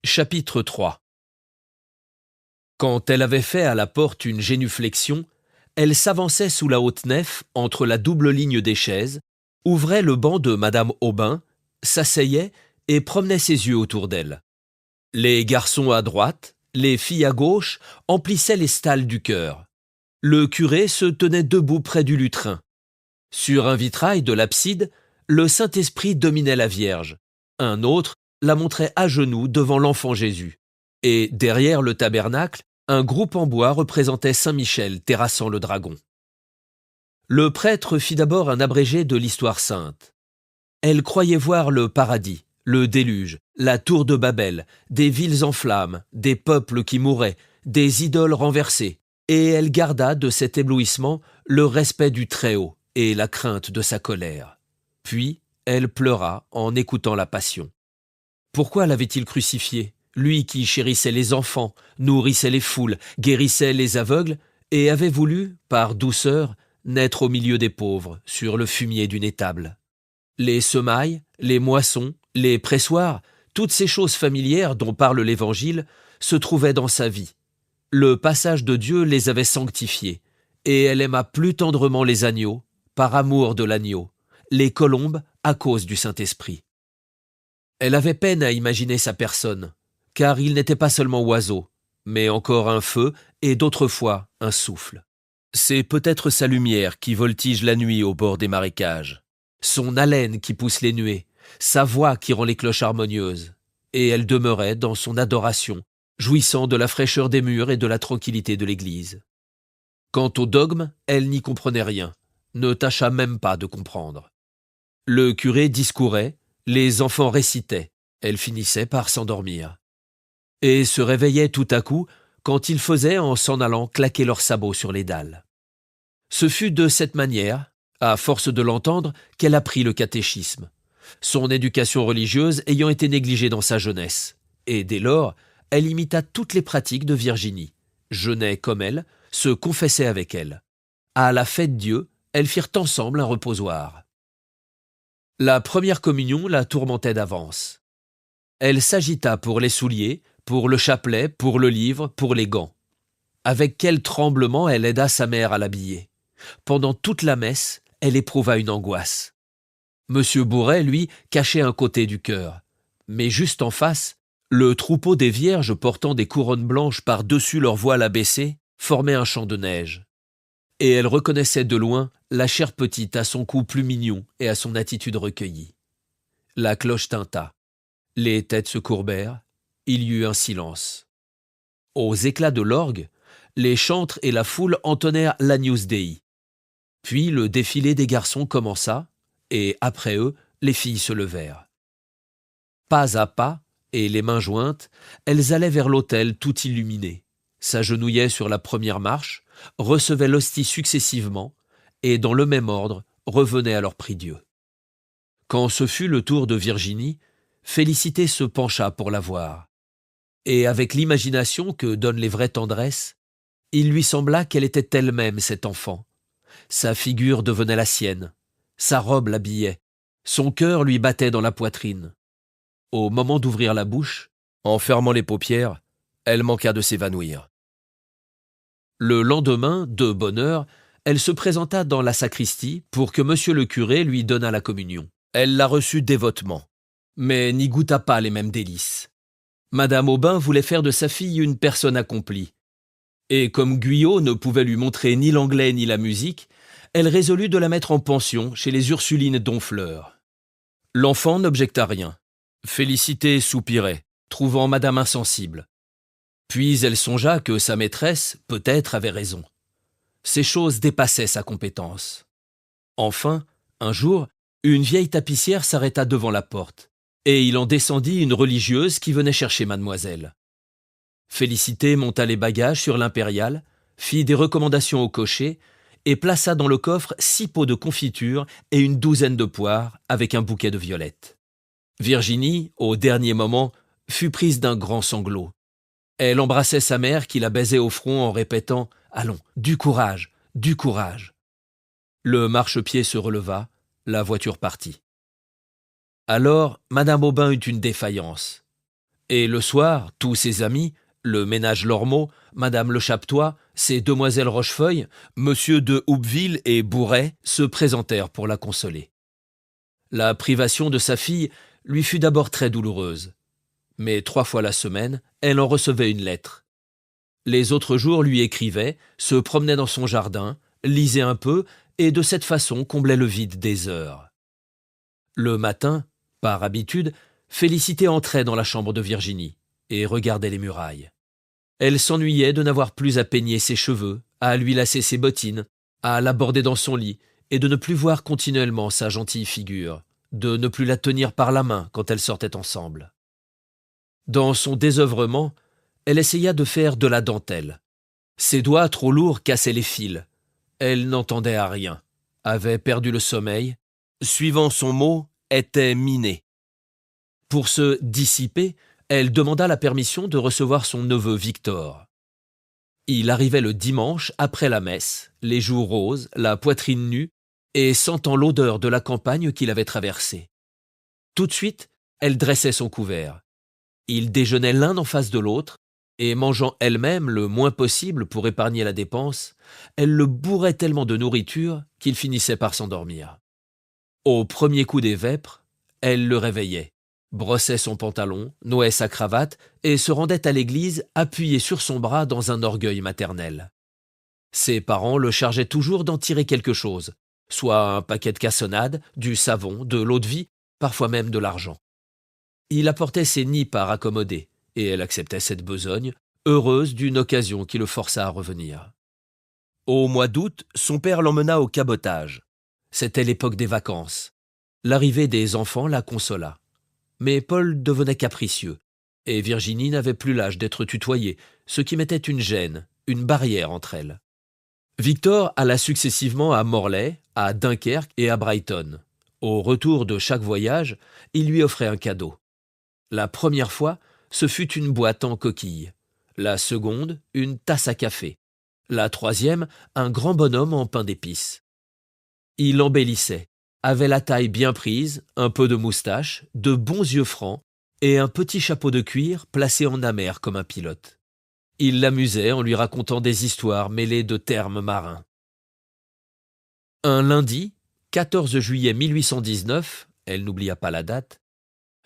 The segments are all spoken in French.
Chapitre 3. Quand elle avait fait à la porte une génuflexion, elle s'avançait sous la haute nef entre la double ligne des chaises, ouvrait le banc de madame Aubin, s'asseyait et promenait ses yeux autour d'elle. Les garçons à droite, les filles à gauche emplissaient les stalles du chœur. Le curé se tenait debout près du lutrin. Sur un vitrail de l'abside, le Saint-Esprit dominait la Vierge. Un autre la montrait à genoux devant l'enfant Jésus. Et derrière le tabernacle, un groupe en bois représentait Saint-Michel terrassant le dragon. Le prêtre fit d'abord un abrégé de l'histoire sainte. Elle croyait voir le paradis, le déluge, la tour de Babel, des villes en flammes, des peuples qui mouraient, des idoles renversées, et elle garda de cet éblouissement le respect du Très-Haut et la crainte de sa colère. Puis elle pleura en écoutant la Passion. Pourquoi l'avait-il crucifié, lui qui chérissait les enfants, nourrissait les foules, guérissait les aveugles, et avait voulu, par douceur, naître au milieu des pauvres, sur le fumier d'une étable? Les semailles, les moissons, les pressoirs, toutes ces choses familières dont parle l'Évangile, se trouvaient dans sa vie. Le passage de Dieu les avait sanctifiés, et elle aima plus tendrement les agneaux, par amour de l'agneau, les colombes à cause du Saint-Esprit. Elle avait peine à imaginer sa personne, car il n'était pas seulement oiseau, mais encore un feu et d'autres fois un souffle. C'est peut-être sa lumière qui voltige la nuit au bord des marécages, son haleine qui pousse les nuées, sa voix qui rend les cloches harmonieuses, et elle demeurait dans son adoration, jouissant de la fraîcheur des murs et de la tranquillité de l'église. Quant au dogme, elle n'y comprenait rien, ne tâcha même pas de comprendre. Le curé discourait, les enfants récitaient, elle finissait par s'endormir. Et se réveillait tout à coup quand ils faisaient, en s'en allant, claquer leurs sabots sur les dalles. Ce fut de cette manière, à force de l'entendre, qu'elle apprit le catéchisme, son éducation religieuse ayant été négligée dans sa jeunesse. Et dès lors, elle imita toutes les pratiques de Virginie, jeûnait comme elle, se confessait avec elle. À la fête Dieu, elles firent ensemble un reposoir. La première communion la tourmentait d'avance. Elle s'agita pour les souliers, pour le chapelet, pour le livre, pour les gants. Avec quel tremblement elle aida sa mère à l'habiller. Pendant toute la messe, elle éprouva une angoisse. Monsieur Bourret, lui, cachait un côté du chœur. Mais juste en face, le troupeau des vierges portant des couronnes blanches par-dessus leur voile abaissée formait un champ de neige. Et elle reconnaissait de loin la chère petite à son cou plus mignon et à son attitude recueillie. La cloche tinta. Les têtes se courbèrent. Il y eut un silence. Aux éclats de l'orgue, les chantres et la foule entonnèrent l'Agnus Dei. Puis le défilé des garçons commença, et après eux, les filles se levèrent. Pas à pas, et les mains jointes, elles allaient vers l'autel tout illuminé, s'agenouillaient sur la première marche, recevaient l'hostie successivement, et dans le même ordre, revenaient à leur prie-Dieu. Quand ce fut le tour de Virginie, Félicité se pencha pour la voir. Et avec l'imagination que donnent les vraies tendresses, il lui sembla qu'elle était elle-même cet enfant. Sa figure devenait la sienne, sa robe l'habillait, son cœur lui battait dans la poitrine. Au moment d'ouvrir la bouche, en fermant les paupières, elle manqua de s'évanouir. Le lendemain, de bonne heure, elle se présenta dans la sacristie pour que monsieur le curé lui donnât la communion. Elle la reçut dévotement, mais n'y goûta pas les mêmes délices. Madame Aubin voulait faire de sa fille une personne accomplie. Et comme Guyot ne pouvait lui montrer ni l'anglais ni la musique, elle résolut de la mettre en pension chez les Ursulines d'Honfleur. L'enfant n'objecta rien. Félicité soupirait, trouvant madame insensible. Puis elle songea que sa maîtresse, peut-être, avait raison. Ces choses dépassaient sa compétence. Enfin, un jour, une vieille tapissière s'arrêta devant la porte, et il en descendit une religieuse qui venait chercher mademoiselle. Félicité monta les bagages sur l'impériale, fit des recommandations au cocher, et plaça dans le coffre 6 pots de confiture et une douzaine de poires, avec un bouquet de violettes. Virginie, au dernier moment, fut prise d'un grand sanglot. Elle embrassait sa mère qui la baisait au front en répétant « Allons, du courage, du courage !» Le marchepied se releva, la voiture partit. Alors, madame Aubin eut une défaillance. Et le soir, tous ses amis, le ménage Lormeau, madame Le Chapetois, ses demoiselles Rochefeuille, monsieur de Houpville et Bourret se présentèrent pour la consoler. La privation de sa fille lui fut d'abord très douloureuse, mais 3 fois la semaine, elle en recevait une lettre. Les autres jours lui écrivait, se promenait dans son jardin, lisait un peu, et de cette façon comblait le vide des heures. Le matin, par habitude, Félicité entrait dans la chambre de Virginie et regardait les murailles. Elle s'ennuyait de n'avoir plus à peigner ses cheveux, à lui lasser ses bottines, à l'aborder dans son lit, et de ne plus voir continuellement sa gentille figure, de ne plus la tenir par la main quand elles sortaient ensemble. Dans son désœuvrement, elle essaya de faire de la dentelle. Ses doigts trop lourds cassaient les fils. Elle n'entendait à rien, avait perdu le sommeil, suivant son mot, était minée. Pour se dissiper, elle demanda la permission de recevoir son neveu Victor. Il arrivait le dimanche après la messe, les joues roses, la poitrine nue, et sentant l'odeur de la campagne qu'il avait traversée. Tout de suite, elle dressait son couvert. Ils déjeunaient l'un en face de l'autre, et mangeant elle-même le moins possible pour épargner la dépense, elle le bourrait tellement de nourriture qu'il finissait par s'endormir. Au premier coup des vêpres, elle le réveillait, brossait son pantalon, nouait sa cravate et se rendait à l'église appuyé sur son bras dans un orgueil maternel. Ses parents le chargeaient toujours d'en tirer quelque chose, soit un paquet de cassonade, du savon, de l'eau-de-vie, parfois même de l'argent. Il apportait ses nippes à raccommoder, et elle acceptait cette besogne, heureuse d'une occasion qui le força à revenir. Au mois d'août, son père l'emmena au cabotage. C'était l'époque des vacances. L'arrivée des enfants la consola. Mais Paul devenait capricieux, et Virginie n'avait plus l'âge d'être tutoyée, ce qui mettait une gêne, une barrière entre elles. Victor alla successivement à Morlaix, à Dunkerque et à Brighton. Au retour de chaque voyage, il lui offrait un cadeau. La première fois, ce fut une boîte en coquille. La seconde, une tasse à café. La troisième, un grand bonhomme en pain d'épices. Il embellissait, avait la taille bien prise, un peu de moustache, de bons yeux francs et un petit chapeau de cuir placé en amère comme un pilote. Il l'amusait en lui racontant des histoires mêlées de termes marins. Un lundi, 14 juillet 1819, elle n'oublia pas la date,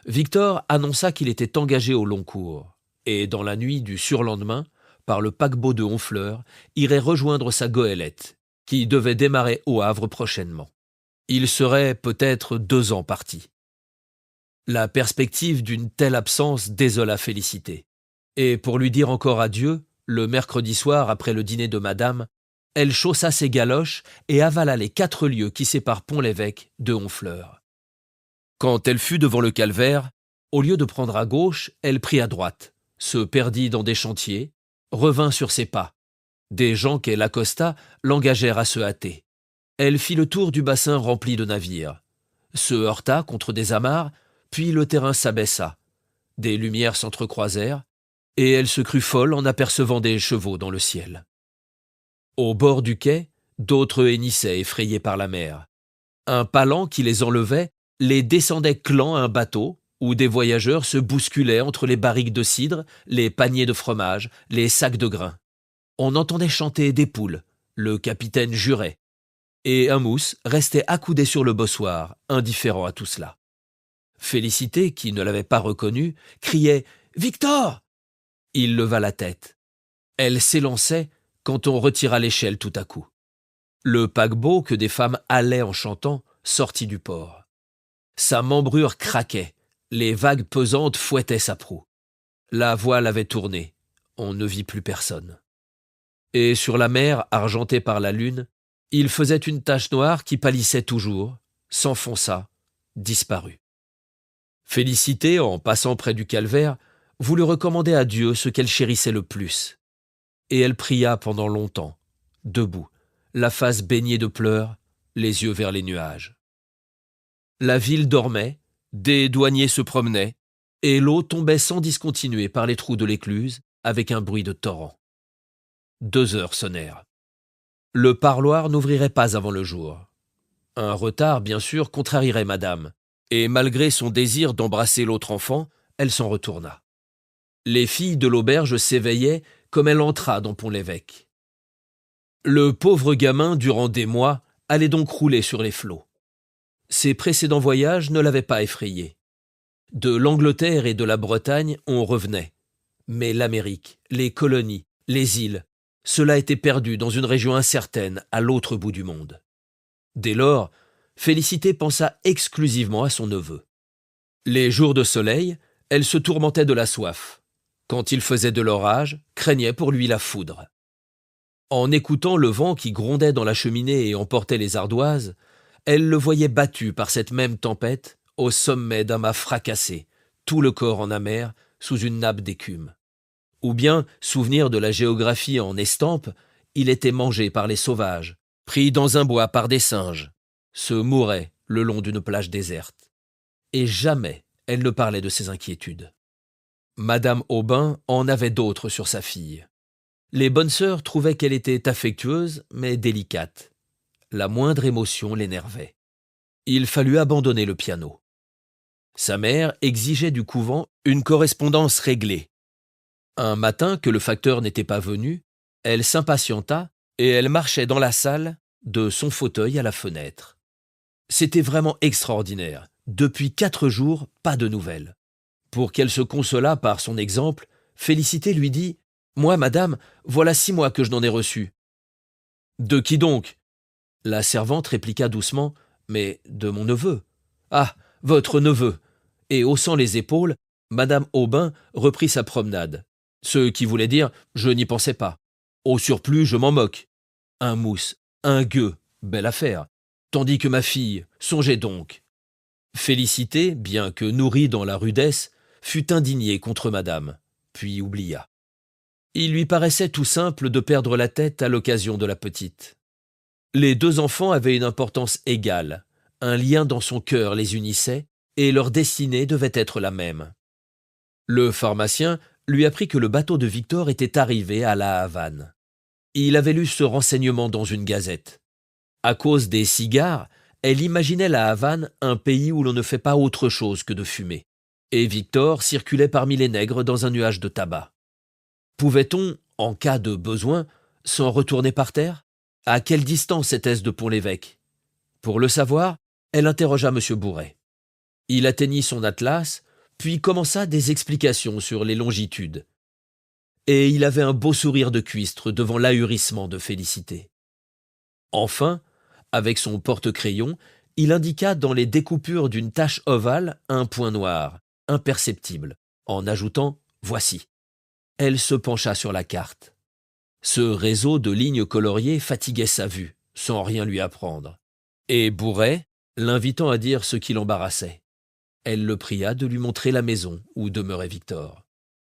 Victor annonça qu'il était engagé au long cours et, dans la nuit du surlendemain, par le paquebot de Honfleur, irait rejoindre sa goélette, qui devait démarrer au Havre prochainement. Il serait peut-être 2 ans parti. La perspective d'une telle absence désola Félicité. Et pour lui dire encore adieu, le mercredi soir après le dîner de madame, elle chaussa ses galoches et avala les 4 lieues qui séparent Pont-l'Évêque de Honfleur. Quand elle fut devant le calvaire, au lieu de prendre à gauche, elle prit à droite, se perdit dans des chantiers, revint sur ses pas. Des gens qu'elle accosta l'engagèrent à se hâter. Elle fit le tour du bassin rempli de navires, se heurta contre des amarres, puis le terrain s'abaissa. Des lumières s'entrecroisèrent, et elle se crut folle en apercevant des chevaux dans le ciel. Au bord du quai, d'autres hennissaient effrayés par la mer. Un palan qui les enlevait les descendait clan un bateau, où des voyageurs se bousculaient entre les barriques de cidre, les paniers de fromage, les sacs de grains. On entendait chanter des poules, le capitaine jurait, et un mousse restait accoudé sur le bossoir, indifférent à tout cela. Félicité, qui ne l'avait pas reconnu, criait « Victor !» Il leva la tête. Elle s'élançait quand on retira l'échelle tout à coup. Le paquebot, que des femmes halaient en chantant, sortit du port. Sa membrure craquait, les vagues pesantes fouettaient sa proue. La voile avait tourné, on ne vit plus personne. Et sur la mer, argentée par la lune, il faisait une tache noire qui pâlissait toujours, s'enfonça, disparut. Félicité, en passant près du calvaire, voulut recommander à Dieu ce qu'elle chérissait le plus. Et elle pria pendant longtemps, debout, la face baignée de pleurs, les yeux vers les nuages. La ville dormait, des douaniers se promenaient, et l'eau tombait sans discontinuer par les trous de l'écluse avec un bruit de torrent. 2 heures sonnèrent. Le parloir n'ouvrirait pas avant le jour. Un retard, bien sûr, contrarierait madame, et malgré son désir d'embrasser l'autre enfant, elle s'en retourna. Les filles de l'auberge s'éveillaient comme elle entra dans Pont-l'Évêque. Le pauvre gamin, durant des mois, allait donc rouler sur les flots. Ses précédents voyages ne l'avaient pas effrayé. De l'Angleterre et de la Bretagne, on revenait. Mais l'Amérique, les colonies, les îles, cela était perdu dans une région incertaine à l'autre bout du monde. Dès lors, Félicité pensa exclusivement à son neveu. Les jours de soleil, elle se tourmentait de la soif. Quand il faisait de l'orage, craignait pour lui la foudre. En écoutant le vent qui grondait dans la cheminée et emportait les ardoises, elle le voyait battu par cette même tempête au sommet d'un mât fracassé, tout le corps en amer, sous une nappe d'écume. Ou bien, souvenir de la géographie en estampe, il était mangé par les sauvages, pris dans un bois par des singes, se mourait le long d'une plage déserte. Et jamais elle ne parlait de ses inquiétudes. Madame Aubin en avait d'autres sur sa fille. Les bonnes sœurs trouvaient qu'elle était affectueuse, mais délicate. La moindre émotion l'énervait. Il fallut abandonner le piano. Sa mère exigeait du couvent une correspondance réglée. Un matin que le facteur n'était pas venu, elle s'impatienta et elle marchait dans la salle, de son fauteuil à la fenêtre. C'était vraiment extraordinaire. Depuis 4 jours, pas de nouvelles. Pour qu'elle se consolât par son exemple, Félicité lui dit « Moi, madame, voilà 6 mois que je n'en ai reçu. »« De qui donc ?» La servante répliqua doucement « Mais de mon neveu. »« Ah, votre neveu !» Et haussant les épaules, madame Aubin reprit sa promenade. Ce qui voulait dire « Je n'y pensais pas. Au surplus, je m'en moque. Un mousse, un gueux, belle affaire. Tandis que ma fille, songez donc. » Félicité, bien que nourrie dans la rudesse, fut indignée contre madame, puis oublia. Il lui paraissait tout simple de perdre la tête à l'occasion de la petite. Les 2 enfants avaient une importance égale, un lien dans son cœur les unissait, et leur destinée devait être la même. Le pharmacien lui apprit que le bateau de Victor était arrivé à La Havane. Il avait lu ce renseignement dans une gazette. À cause des cigares, elle imaginait La Havane un pays où l'on ne fait pas autre chose que de fumer. Et Victor circulait parmi les nègres dans un nuage de tabac. Pouvait-on, en cas de besoin, s'en retourner par terre? À quelle distance était-ce de Pont-l'Évêque? Pour le savoir, elle interrogea M. Bourret. Il atteignit son atlas, puis commença des explications sur les longitudes. Et il avait un beau sourire de cuistre devant l'ahurissement de Félicité. Enfin, avec son porte-crayon, il indiqua dans les découpures d'une tache ovale un point noir, imperceptible, en ajoutant « Voici ». Elle se pencha sur la carte. Ce réseau de lignes coloriées fatiguait sa vue, sans rien lui apprendre. Et Bourret, l'invitant à dire ce qui l'embarrassait. Elle le pria de lui montrer la maison où demeurait Victor.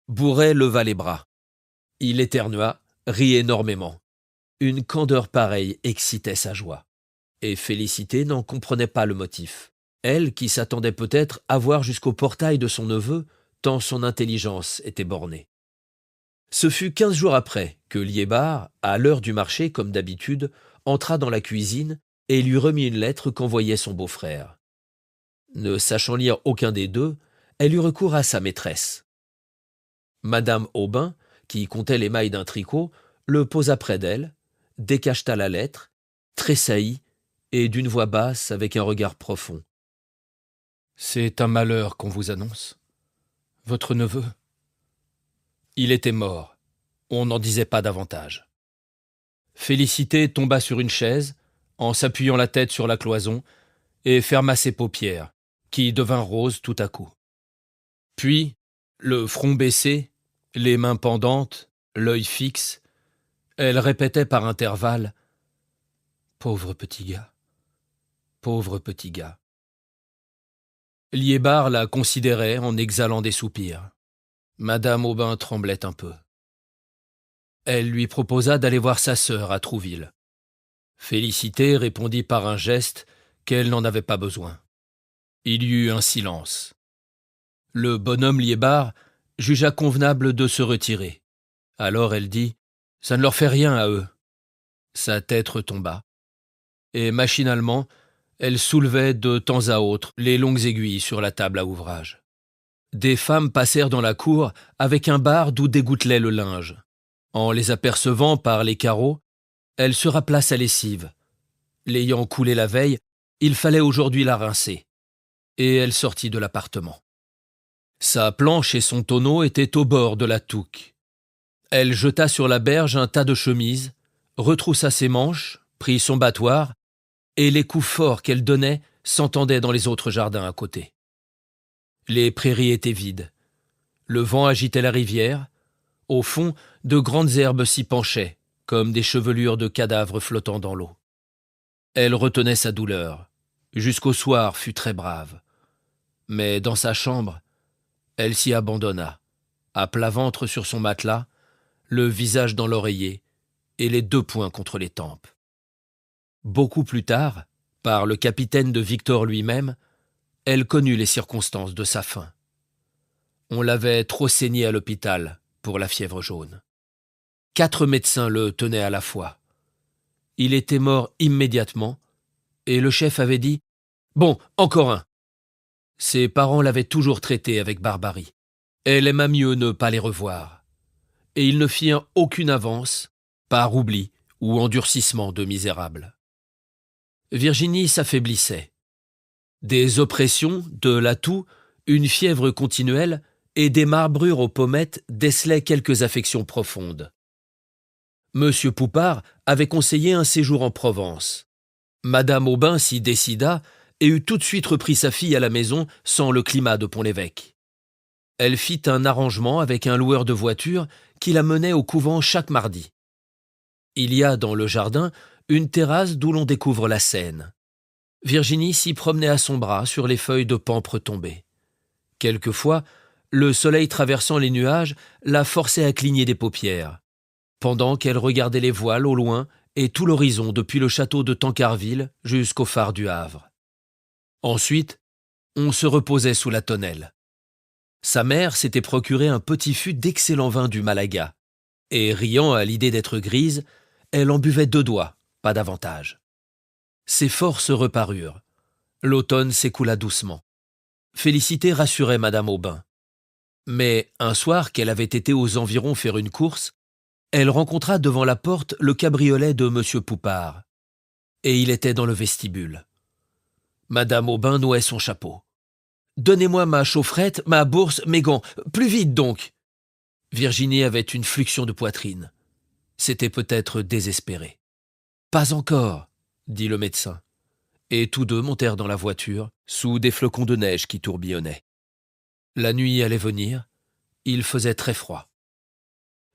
Bourret leva les bras. Il éternua, rit énormément. Une candeur pareille excitait sa joie. Et Félicité n'en comprenait pas le motif. Elle, qui s'attendait peut-être à voir jusqu'au portail de son neveu, tant son intelligence était bornée. Ce fut 15 jours après que Liébard, à l'heure du marché comme d'habitude, entra dans la cuisine et lui remit une lettre qu'envoyait son beau-frère. Ne sachant lire aucun des deux, elle eut recours à sa maîtresse. Madame Aubin, qui comptait les mailles d'un tricot, le posa près d'elle, décacheta la lettre, tressaillit, et d'une voix basse avec un regard profond. « C'est un malheur qu'on vous annonce. Votre neveu. » Il était mort. On n'en disait pas davantage. Félicité tomba sur une chaise, en s'appuyant la tête sur la cloison, et ferma ses paupières, qui devinrent roses tout à coup. Puis, le front baissé, les mains pendantes, l'œil fixe, elle répétait par intervalles « Pauvre petit gars, pauvre petit gars ». Liébard la considérait en exhalant des soupirs. Madame Aubin tremblait un peu. Elle lui proposa d'aller voir sa sœur à Trouville. Félicité répondit par un geste qu'elle n'en avait pas besoin. Il y eut un silence. Le bonhomme Liébard jugea convenable de se retirer. Alors elle dit « Ça ne leur fait rien à eux ». Sa tête retomba. Et machinalement, elle soulevait de temps à autre les longues aiguilles sur la table à ouvrage. Des femmes passèrent dans la cour avec un bar d'où dégouttelait le linge. En les apercevant par les carreaux, elle se rappela sa lessive. L'ayant coulée la veille, il fallait aujourd'hui la rincer. Et elle sortit de l'appartement. Sa planche et son tonneau étaient au bord de la touque. Elle jeta sur la berge un tas de chemises, retroussa ses manches, prit son battoir, et les coups forts qu'elle donnait s'entendaient dans les autres jardins à côté. Les prairies étaient vides. Le vent agitait la rivière. Au fond, de grandes herbes s'y penchaient, comme des chevelures de cadavres flottant dans l'eau. Elle retenait sa douleur. Jusqu'au soir fut très brave. Mais dans sa chambre, elle s'y abandonna, à plat ventre sur son matelas, le visage dans l'oreiller et les 2 poings contre les tempes. Beaucoup plus tard, par le capitaine de Victor lui-même, elle connut les circonstances de sa fin. On l'avait trop saigné à l'hôpital pour la fièvre jaune. 4 médecins le tenaient à la fois. Il était mort immédiatement, et le chef avait dit « Bon, encore un !» Ses parents l'avaient toujours traité avec barbarie. Elle aima mieux ne pas les revoir. Et ils ne firent aucune avance, par oubli ou endurcissement de misérable. Virginie s'affaiblissait. Des oppressions, de la toux, une fièvre continuelle et des marbrures aux pommettes décelaient quelques affections profondes. Monsieur Poupart avait conseillé un séjour en Provence. Madame Aubin s'y décida et eut tout de suite repris sa fille à la maison sans le climat de Pont-l'Évêque. Elle fit un arrangement avec un loueur de voitures qui la menait au couvent chaque mardi. Il y a dans le jardin une terrasse d'où l'on découvre la Seine. Virginie s'y promenait à son bras sur les feuilles de pampre tombées. Quelquefois, le soleil traversant les nuages la forçait à cligner des paupières, pendant qu'elle regardait les voiles au loin et tout l'horizon depuis le château de Tancarville jusqu'au phare du Havre. Ensuite, on se reposait sous la tonnelle. Sa mère s'était procuré un petit fût d'excellent vin du Malaga, et riant à l'idée d'être grise, elle en buvait 2 doigts, pas davantage. Ses forces reparurent. L'automne s'écoula doucement. Félicité rassurait Madame Aubin. Mais un soir qu'elle avait été aux environs faire une course, elle rencontra devant la porte le cabriolet de Monsieur Poupart. Et il était dans le vestibule. Madame Aubin nouait son chapeau. « Donnez-moi ma chaufferette, ma bourse, mes gants. Plus vite donc !» Virginie avait une fluxion de poitrine. C'était peut-être désespéré. « Pas encore !» dit le médecin. Et tous deux montèrent dans la voiture, sous des flocons de neige qui tourbillonnaient. La nuit allait venir, il faisait très froid.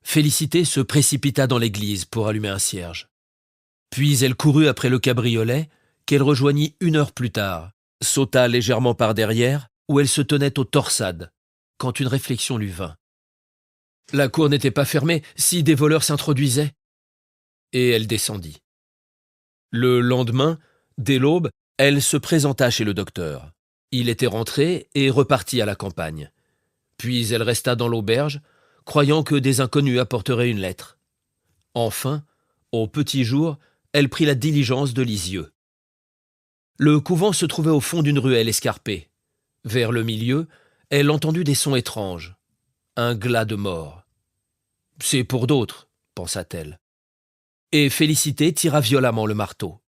Félicité se précipita dans l'église pour allumer un cierge. Puis elle courut après le cabriolet, qu'elle rejoignit 1 heure plus tard, sauta légèrement par derrière, où elle se tenait aux torsades, quand une réflexion lui vint. La cour n'était pas fermée si des voleurs s'introduisaient. Et elle descendit. Le lendemain, dès l'aube, elle se présenta chez le docteur. Il était rentré et reparti à la campagne. Puis elle resta dans l'auberge, croyant que des inconnus apporteraient une lettre. Enfin, au petit jour, elle prit la diligence de Lisieux. Le couvent se trouvait au fond d'une ruelle escarpée. Vers le milieu, elle entendit des sons étranges. Un glas de mort. « C'est pour d'autres », pensa-t-elle. Et Félicité tira violemment le marteau.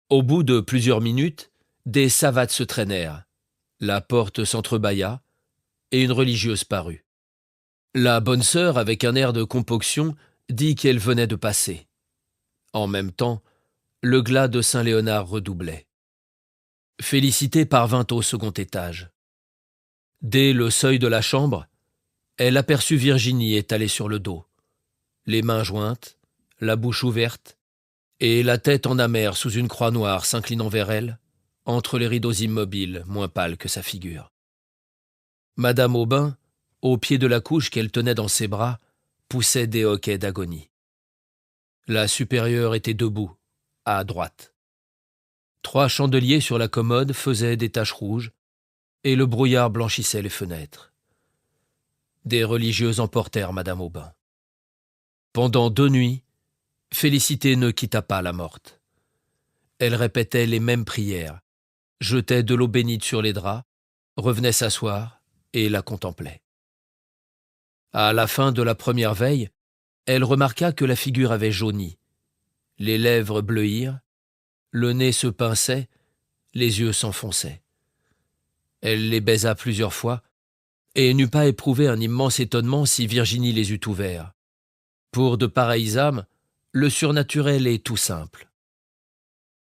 Au bout de plusieurs minutes, des savates se traînèrent. La porte s'entrebâilla et une religieuse parut. La bonne sœur, avec un air de componction, dit qu'elle venait de passer. En même temps, le glas de Saint-Léonard redoublait. Félicité parvint au second étage. Dès le seuil de la chambre, elle aperçut Virginie étalée sur le dos, les mains jointes, la bouche ouverte, et la tête en amère sous une croix noire s'inclinant vers elle, entre les rideaux immobiles, moins pâles que sa figure. Madame Aubin, au pied de la couche qu'elle tenait dans ses bras, poussait des hoquets d'agonie. La supérieure était debout, à droite. 3 chandeliers sur la commode faisaient des taches rouges, et le brouillard blanchissait les fenêtres. Des religieux emportèrent Madame Aubin. Pendant 2 nuits, Félicité ne quitta pas la morte. Elle répétait les mêmes prières, jetait de l'eau bénite sur les draps, revenait s'asseoir, et la contemplait. À la fin de la première veille, elle remarqua que la figure avait jauni. Les lèvres bleuirent, le nez se pinçait, les yeux s'enfonçaient. Elle les baisa plusieurs fois et n'eût pas éprouvé un immense étonnement si Virginie les eût ouverts. Pour de pareilles âmes, le surnaturel est tout simple.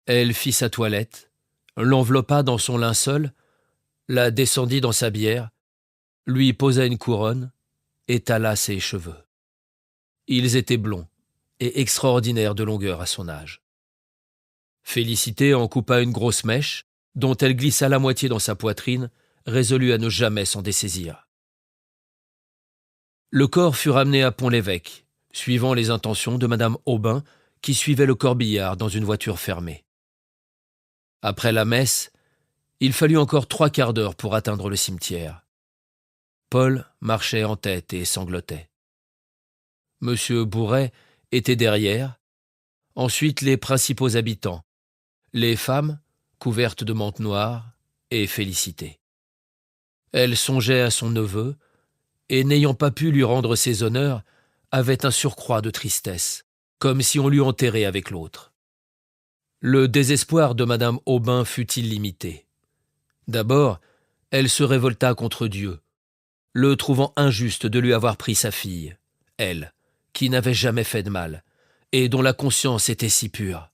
Elle fit sa toilette, l'enveloppa dans son linceul, la descendit dans sa bière, lui posa une couronne, étala ses cheveux. Ils étaient blonds et extraordinaires de longueur à son âge. Félicité en coupa une grosse mèche, dont elle glissa la moitié dans sa poitrine, résolue à ne jamais s'en dessaisir. Le corps fut ramené à Pont-l'Évêque, suivant les intentions de madame Aubin, qui suivait le corbillard dans une voiture fermée. Après la messe, il fallut encore 3 quarts d'heure pour atteindre le cimetière. Paul marchait en tête et sanglotait. Monsieur Bourret était derrière, ensuite les principaux habitants, les femmes, couvertes de mantes noires, et Félicité. Elle songeait à son neveu, et n'ayant pas pu lui rendre ses honneurs, avait un surcroît de tristesse, comme si on l'eût enterré avec l'autre. Le désespoir de madame Aubin fut illimité. D'abord, elle se révolta contre Dieu, le trouvant injuste de lui avoir pris sa fille, elle, qui n'avait jamais fait de mal, et dont la conscience était si pure.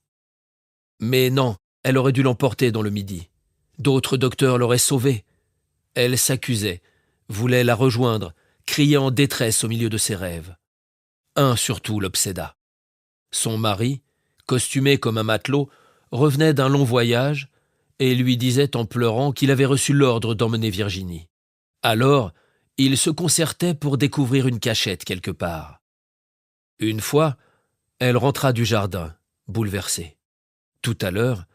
Mais non, elle aurait dû l'emporter dans le Midi. D'autres docteurs l'auraient sauvée. Elle s'accusait, voulait la rejoindre, criait en détresse au milieu de ses rêves. Un surtout l'obséda. Son mari, costumé comme un matelot, revenait d'un long voyage et lui disait en pleurant qu'il avait reçu l'ordre d'emmener Virginie. Alors, il se concertait pour découvrir une cachette quelque part. Une fois, elle rentra du jardin, bouleversée. Tout à l'heure,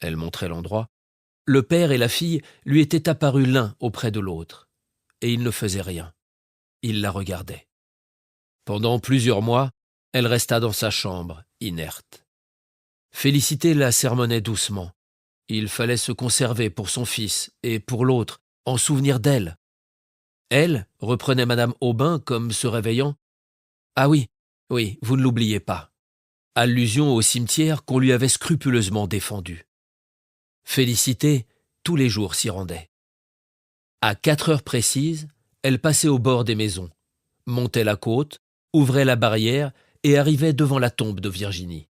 elle montrait l'endroit, le père et la fille lui étaient apparus l'un auprès de l'autre, et il ne faisait rien. Il la regardait. Pendant plusieurs mois, elle resta dans sa chambre, inerte. Félicité la sermonnait doucement. Il fallait se conserver pour son fils et pour l'autre, en souvenir d'elle. Elle, reprenait madame Aubin comme se réveillant. « Ah oui, oui, vous ne l'oubliez pas. » Allusion au cimetière qu'on lui avait scrupuleusement défendu. Félicité, tous les jours, s'y rendait. À 4 heures précises, elle passait au bord des maisons, montait la côte, ouvrait la barrière et arrivait devant la tombe de Virginie.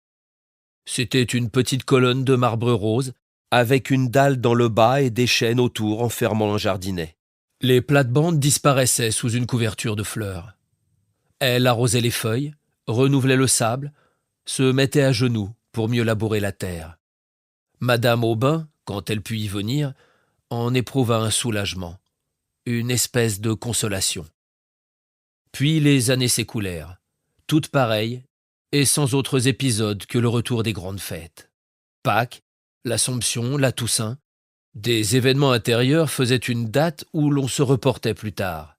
C'était une petite colonne de marbre rose, avec une dalle dans le bas et des chênes autour enfermant un jardinet. Les plates-bandes disparaissaient sous une couverture de fleurs. Elle arrosait les feuilles, renouvelait le sable, se mettait à genoux pour mieux labourer la terre. Madame Aubin, quand elle put y venir, en éprouva un soulagement, une espèce de consolation. Puis les années s'écoulèrent, toutes pareilles, et sans autres épisodes que le retour des grandes fêtes. Pâques, l'Assomption, la Toussaint, des événements intérieurs faisaient une date où l'on se reportait plus tard.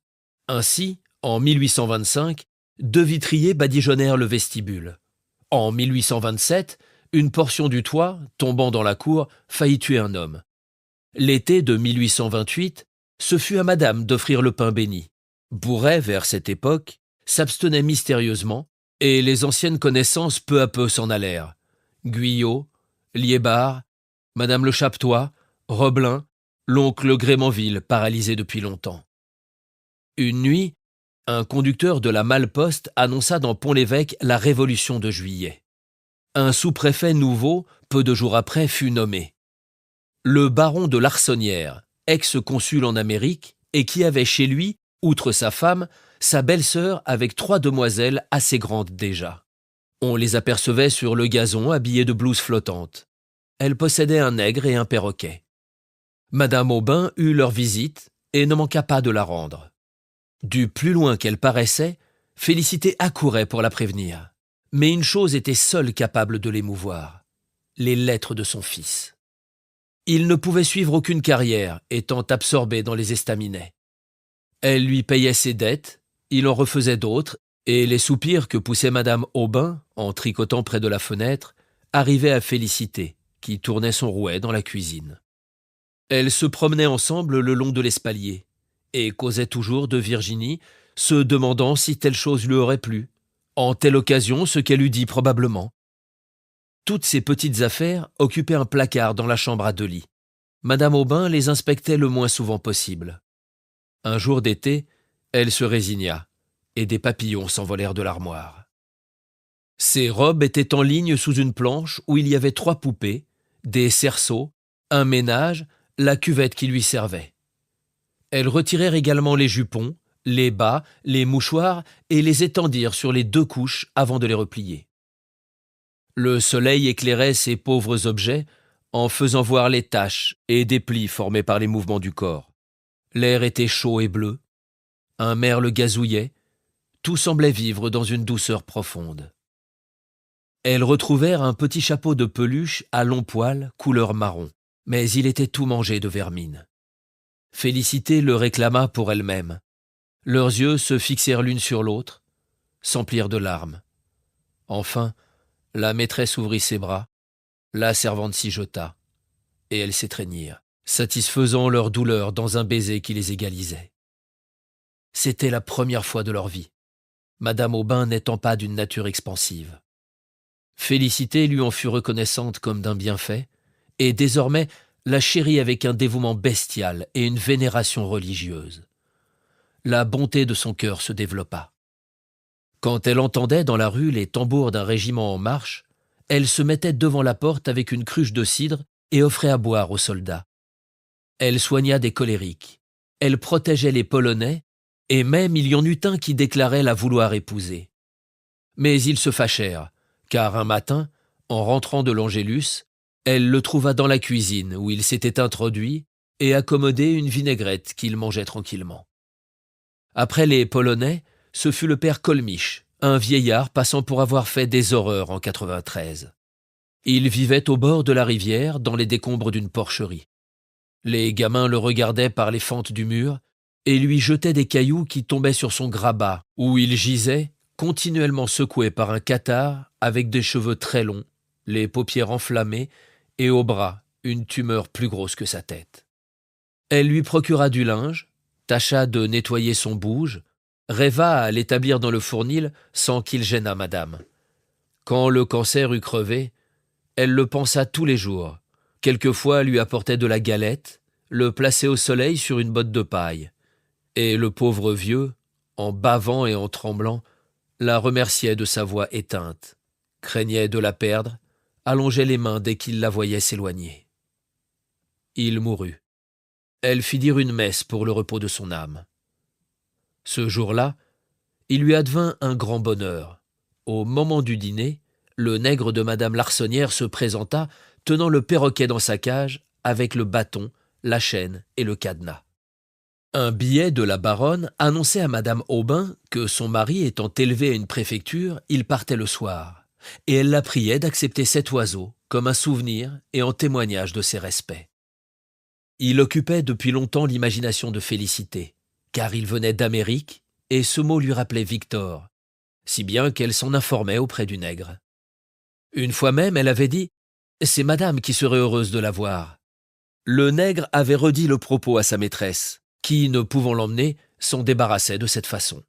Ainsi, en 1825, 2 vitriers badigeonnèrent le vestibule. En 1827, une portion du toit, tombant dans la cour, faillit tuer un homme. L'été de 1828, ce fut à madame d'offrir le pain béni. Bourret, vers cette époque, s'abstenait mystérieusement, et les anciennes connaissances peu à peu s'en allèrent. Guyot, Liébard, madame Le Chapetois, Roblin, l'oncle Grémanville, paralysé depuis longtemps. Une nuit, un conducteur de la Malle-Poste annonça dans Pont-l'Évêque la Révolution de Juillet. Un sous-préfet nouveau, peu de jours après, fut nommé. Le baron de Larsonnière, ex-consul en Amérique, et qui avait chez lui, outre sa femme, sa belle-sœur avec 3 demoiselles assez grandes déjà. On les apercevait sur le gazon habillées de blouses flottantes. Elles possédaient un nègre et un perroquet. Madame Aubin eut leur visite et ne manqua pas de la rendre. Du plus loin qu'elle paraissait, Félicité accourait pour la prévenir. Mais une chose était seule capable de l'émouvoir, les lettres de son fils. Il ne pouvait suivre aucune carrière, étant absorbé dans les estaminets. Elle lui payait ses dettes, il en refaisait d'autres, et les soupirs que poussait madame Aubin, en tricotant près de la fenêtre, arrivaient à Félicité, qui tournait son rouet dans la cuisine. Elles se promenaient ensemble le long de l'espalier. et causait toujours de Virginie, se demandant si telle chose lui aurait plu, en telle occasion ce qu'elle eût dit probablement. Toutes ces petites affaires occupaient un placard dans la chambre à 2 lits. Madame Aubin les inspectait le moins souvent possible. Un jour d'été, elle se résigna, et des papillons s'envolèrent de l'armoire. Ses robes étaient en ligne sous une planche où il y avait 3 poupées, des cerceaux, un ménage, la cuvette qui lui servait. Elles retirèrent également les jupons, les bas, les mouchoirs et les étendirent sur les 2 couches avant de les replier. Le soleil éclairait ces pauvres objets en faisant voir les taches et des plis formés par les mouvements du corps. L'air était chaud et bleu, un merle gazouillait, tout semblait vivre dans une douceur profonde. Elles retrouvèrent un petit chapeau de peluche à longs poils, couleur marron, mais il était tout mangé de vermine. Félicité le réclama pour elle-même. Leurs yeux se fixèrent l'une sur l'autre, s'emplirent de larmes. Enfin, la maîtresse ouvrit ses bras, la servante s'y jeta, et elles s'étreignirent, satisfaisant leur douleur dans un baiser qui les égalisait. C'était la première fois de leur vie, Madame Aubin n'étant pas d'une nature expansive. Félicité lui en fut reconnaissante comme d'un bienfait, et désormais la chérit avec un dévouement bestial et une vénération religieuse. La bonté de son cœur se développa. Quand elle entendait dans la rue les tambours d'un régiment en marche, elle se mettait devant la porte avec une cruche de cidre et offrait à boire aux soldats. Elle soigna des colériques, elle protégeait les Polonais, et même il y en eut un qui déclarait la vouloir épouser. Mais ils se fâchèrent, car un matin, en rentrant de l'Angélus, elle le trouva dans la cuisine où il s'était introduit et accommodé une vinaigrette qu'il mangeait tranquillement. Après les Polonais, ce fut le père Colmiche, un vieillard passant pour avoir fait des horreurs en 93. Il vivait au bord de la rivière, dans les décombres d'une porcherie. Les gamins le regardaient par les fentes du mur et lui jetaient des cailloux qui tombaient sur son grabat, où il gisait, continuellement secoué par un catarrhe, avec des cheveux très longs, les paupières enflammées, et au bras une tumeur plus grosse que sa tête. Elle lui procura du linge, tâcha de nettoyer son bouge, rêva à l'établir dans le fournil sans qu'il gênât madame. Quand le cancer eut crevé, elle le pensa tous les jours. Quelquefois lui apportait de la galette, le plaçait au soleil sur une botte de paille. Et le pauvre vieux, en bavant et en tremblant, la remerciait de sa voix éteinte, craignait de la perdre, allongeait les mains dès qu'il la voyait s'éloigner. Il mourut. Elle fit dire une messe pour le repos de son âme. Ce jour-là, il lui advint un grand bonheur. Au moment du dîner, le nègre de madame Larsonnière se présenta, tenant le perroquet dans sa cage, avec le bâton, la chaîne et le cadenas. Un billet de la baronne annonçait à madame Aubin que son mari étant élevé à une préfecture, il partait le soir, et elle la priait d'accepter cet oiseau comme un souvenir et en témoignage de ses respects. Il occupait depuis longtemps l'imagination de Félicité, car il venait d'Amérique, et ce mot lui rappelait Victor, si bien qu'elle s'en informait auprès du nègre. Une fois même, elle avait dit « C'est madame qui serait heureuse de la voir ». Le nègre avait redit le propos à sa maîtresse, qui, ne pouvant l'emmener, s'en débarrassait de cette façon.